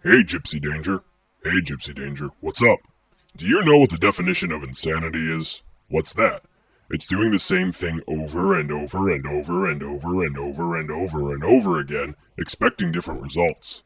Hey Gypsy Danger. Hey Gypsy Danger, what's up? Do you know what the definition of insanity is? What's that? It's doing the same thing over and over and over and over and over and over and over again, expecting different results.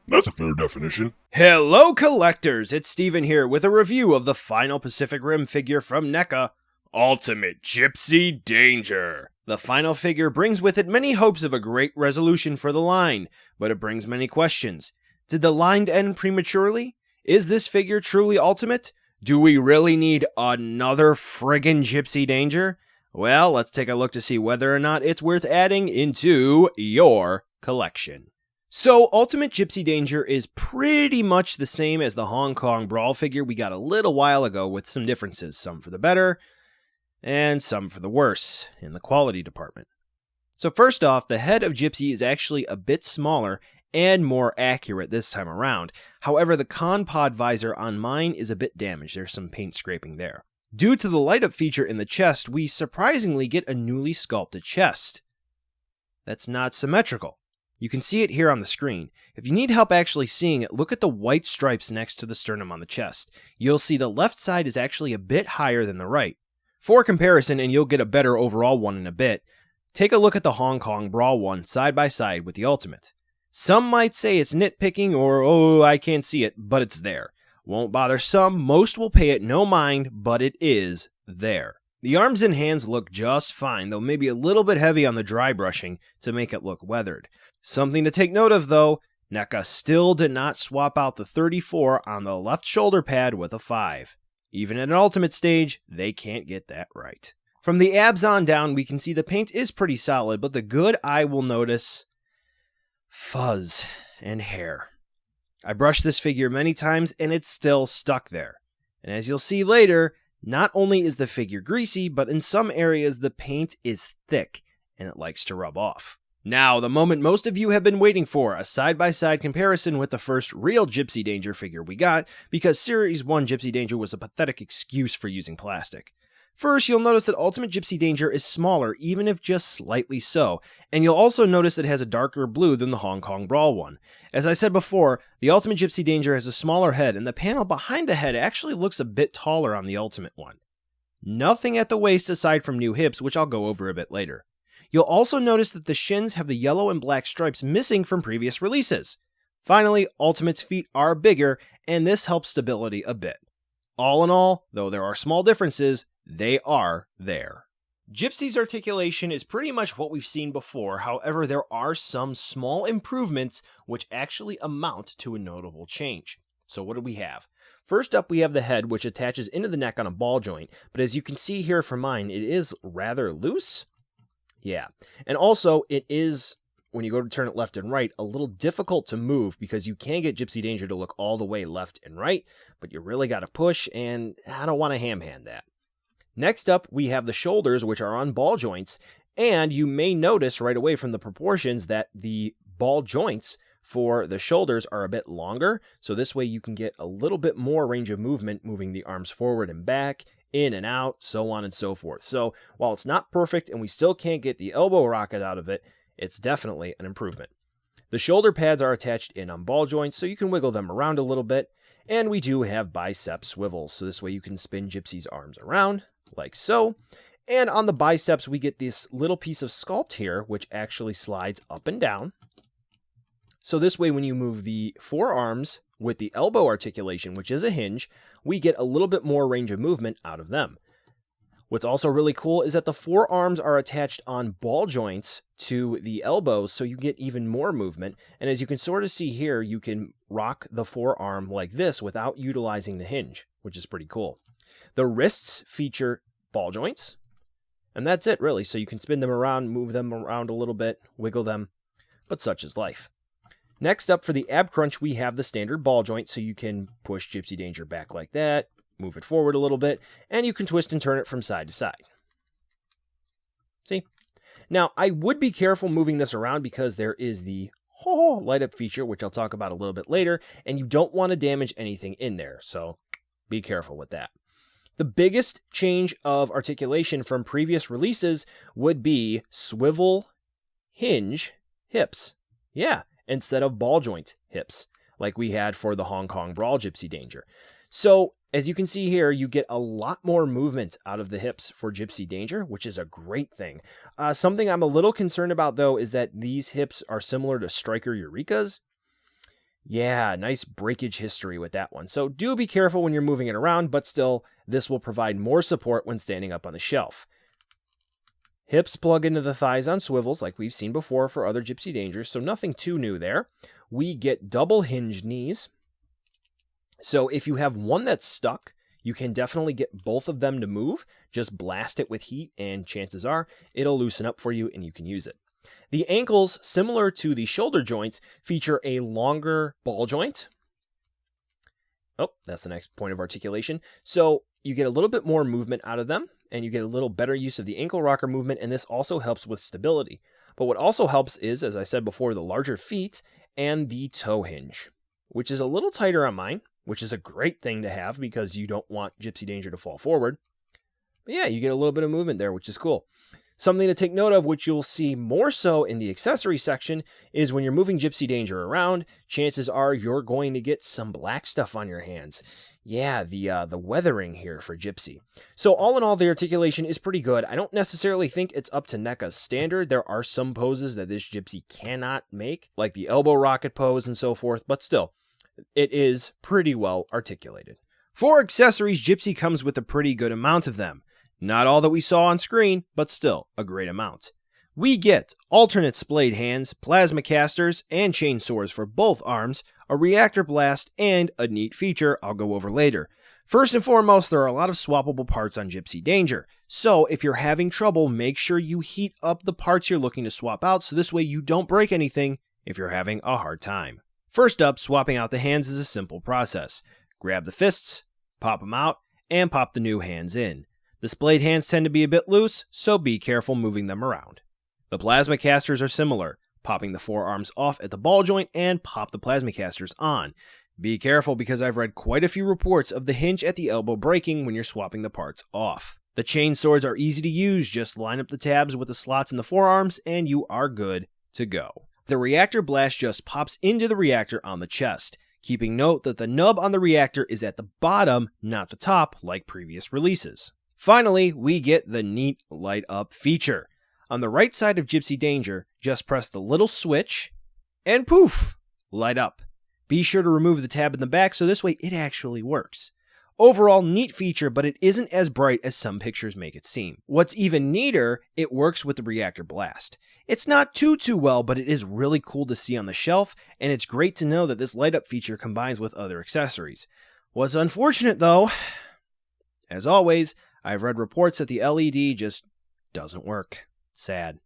That's a fair definition. Hello collectors, it's Steven here with a review of the final Pacific Rim figure from NECA, Ultimate Gypsy Danger. The final figure brings with it many hopes of a great resolution for the line, but it brings many questions. Did the line end prematurely? Is this figure truly ultimate? Do we really need another friggin' Gypsy Danger? Well, let's take a look to see whether or not it's worth adding into your collection. So, Ultimate Gypsy Danger is pretty much the same as the Hong Kong Brawl figure we got a little while ago with some differences, some for the better and some for the worse in the quality department. So first off, the head of Gypsy is actually a bit smaller and more accurate this time around. However, the con pod visor on mine is a bit damaged. There's some paint scraping there. Due to the light up feature in the chest, we surprisingly get a newly sculpted chest that's not symmetrical. You can see it here on the screen. If you need help actually seeing it, look at the white stripes next to the sternum on the chest. You'll see the left side is actually a bit higher than the right. For comparison, and you'll get a better overall one in a bit, take a look at the Hong Kong Brawl one side by side with the Ultimate. Some might say it's nitpicking or, oh, I can't see it, but it's there. Won't bother some, most will pay it no mind, but it is there. The arms and hands look just fine, though maybe a little bit heavy on the dry brushing to make it look weathered. Something to take note of though, NECA still did not swap out the 34 on the left shoulder pad with a 5. Even at an Ultimate stage, they can't get that right. From the abs on down, we can see the paint is pretty solid, but the good eye will notice fuzz and hair. I brushed this figure many times and it's still stuck there. And as you'll see later, not only is the figure greasy, but in some areas the paint is thick and it likes to rub off. Now, the moment most of you have been waiting for, a side-by-side comparison with the first real Gypsy Danger figure we got, because Series 1 Gypsy Danger was a pathetic excuse for using plastic. First, you'll notice that Ultimate Gypsy Danger is smaller, even if just slightly so, and you'll also notice it has a darker blue than the Hong Kong Brawl one. As I said before, the Ultimate Gypsy Danger has a smaller head, and the panel behind the head actually looks a bit taller on the Ultimate one. Nothing at the waist aside from new hips, which I'll go over a bit later. You'll also notice that the shins have the yellow and black stripes missing from previous releases. Finally, Ultimate's feet are bigger, and this helps stability a bit. All in all, though there are small differences, they are there. Gypsy's articulation is pretty much what we've seen before, however there are some small improvements which actually amount to a notable change. So what do we have? First up we have the head, which attaches into the neck on a ball joint, but as you can see here for mine, it is rather loose. Yeah, and also it is, when you go to turn it left and right, a little difficult to move because you can get Gypsy Danger to look all the way left and right, but you really got to push, and I don't want to ham-hand that. Next up, we have the shoulders, which are on ball joints, and you may notice right away from the proportions that the ball joints for the shoulders are a bit longer, so this way you can get a little bit more range of movement, moving the arms forward and back, in and out, so on and so forth. So while it's not perfect and we still can't get the elbow rocket out of it, it's definitely an improvement. The shoulder pads are attached in on ball joints, so you can wiggle them around a little bit, and we do have bicep swivels, so this way you can spin Gypsy's arms around, like so. And on the biceps, we get this little piece of sculpt here, which actually slides up and down. So this way, when you move the forearms with the elbow articulation, which is a hinge, we get a little bit more range of movement out of them. What's also really cool is that the forearms are attached on ball joints to the elbows, so you get even more movement. And as you can sort of see here, you can rock the forearm like this without utilizing the hinge, which is pretty cool. The wrists feature ball joints, and that's it really. So you can spin them around, move them around a little bit, wiggle them, but such is life. Next up for the ab crunch, we have the standard ball joint, so you can push Gypsy Danger back like that, move it forward a little bit, and you can twist and turn it from side to side. See? Now, I would be careful moving this around because there is the light up feature, which I'll talk about a little bit later, and you don't want to damage anything in there, so be careful with that. The biggest change of articulation from previous releases would be swivel hinge hips. Yeah, instead of ball joint hips. like we had for the Hong Kong Brawl Gypsy Danger. So as you can see here, you get a lot more movement out of the hips for Gypsy Danger, which is a great thing. Something I'm a little concerned about, though, is that these hips are similar to Striker Eureka's. Yeah, nice breakage history with that one. So do be careful when you're moving it around, but still, this will provide more support when standing up on the shelf. Hips plug into the thighs on swivels like we've seen before for other Gypsy Dangers, so nothing too new there. We get double hinged knees. So if you have one that's stuck, you can definitely get both of them to move. Just blast it with heat and chances are it'll loosen up for you and you can use it. The ankles, similar to the shoulder joints, feature a longer ball joint. Oh, that's the next point of articulation. So you get a little bit more movement out of them, and you get a little better use of the ankle rocker movement, and this also helps with stability. But what also helps is, as I said before, the larger feet and the toe hinge, which is a little tighter on mine, which is a great thing to have because you don't want Gypsy Danger to fall forward. But yeah, you get a little bit of movement there, which is cool. Something to take note of, which you'll see more so in the accessory section, is when you're moving Gypsy Danger around, chances are you're going to get some black stuff on your hands. Yeah, the weathering here for Gypsy. So all in all, the articulation is pretty good. I don't necessarily think it's up to NECA's standard. There are some poses that this Gypsy cannot make, like the elbow rocket pose and so forth, but still, it is pretty well articulated. For accessories, Gypsy comes with a pretty good amount of them. Not all that we saw on screen, but still a great amount. We get alternate splayed hands, plasma casters, and chainsaws for both arms, a reactor blast, and a neat feature I'll go over later. First and foremost, there are a lot of swappable parts on Gypsy Danger, so if you're having trouble, make sure you heat up the parts you're looking to swap out so this way you don't break anything if you're having a hard time. First up, swapping out the hands is a simple process. Grab the fists, pop them out, and pop the new hands in. The splayed hands tend to be a bit loose, so be careful moving them around. The plasma casters are similar, popping the forearms off at the ball joint and pop the plasma casters on. Be careful because I've read quite a few reports of the hinge at the elbow breaking when you're swapping the parts off. The chain swords are easy to use, just line up the tabs with the slots in the forearms and you are good to go. The reactor blast just pops into the reactor on the chest, keeping note that the nub on the reactor is at the bottom, not the top, like previous releases. Finally, we get the neat light up feature. On the right side of Gypsy Danger, just press the little switch, and poof, light up. Be sure to remove the tab in the back so this way it actually works. Overall, neat feature, but it isn't as bright as some pictures make it seem. What's even neater, it works with the reactor blast. It's not too well, but it is really cool to see on the shelf, and it's great to know that this light up feature combines with other accessories. What's unfortunate though, as always, I've read reports that the LED just doesn't work. Sad.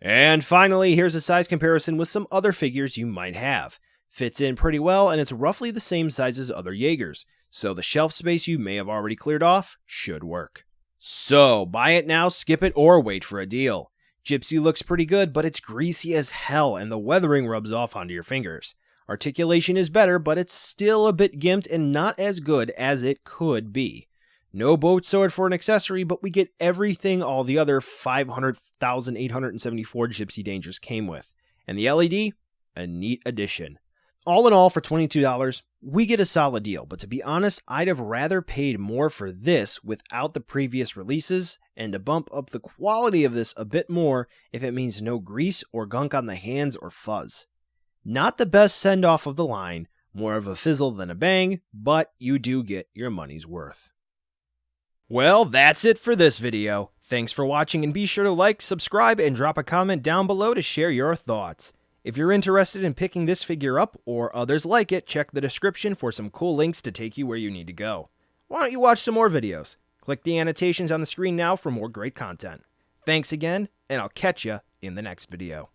And finally, here's a size comparison with some other figures you might have. Fits in pretty well, and it's roughly the same size as other Jaegers, so the shelf space you may have already cleared off should work. So, buy it now, skip it, or wait for a deal. Gypsy looks pretty good, but it's greasy as hell, and the weathering rubs off onto your fingers. Articulation is better, but it's still a bit gimped and not as good as it could be. No boat sword for an accessory, but we get everything all the other 500,874 Gypsy Dangers came with. And the LED? A neat addition. All in all, for $22, we get a solid deal, but to be honest, I'd have rather paid more for this without the previous releases, and to bump up the quality of this a bit more if it means no grease or gunk on the hands or fuzz. Not the best send-off of the line, more of a fizzle than a bang, but you do get your money's worth. Well, that's it for this video. Thanks for watching, and be sure to like, subscribe, and drop a comment down below to share your thoughts. If you're interested in picking this figure up, or others like it, check the description for some cool links to take you where you need to go. Why don't you watch some more videos? Click the annotations on the screen now for more great content. Thanks again, and I'll catch ya in the next video.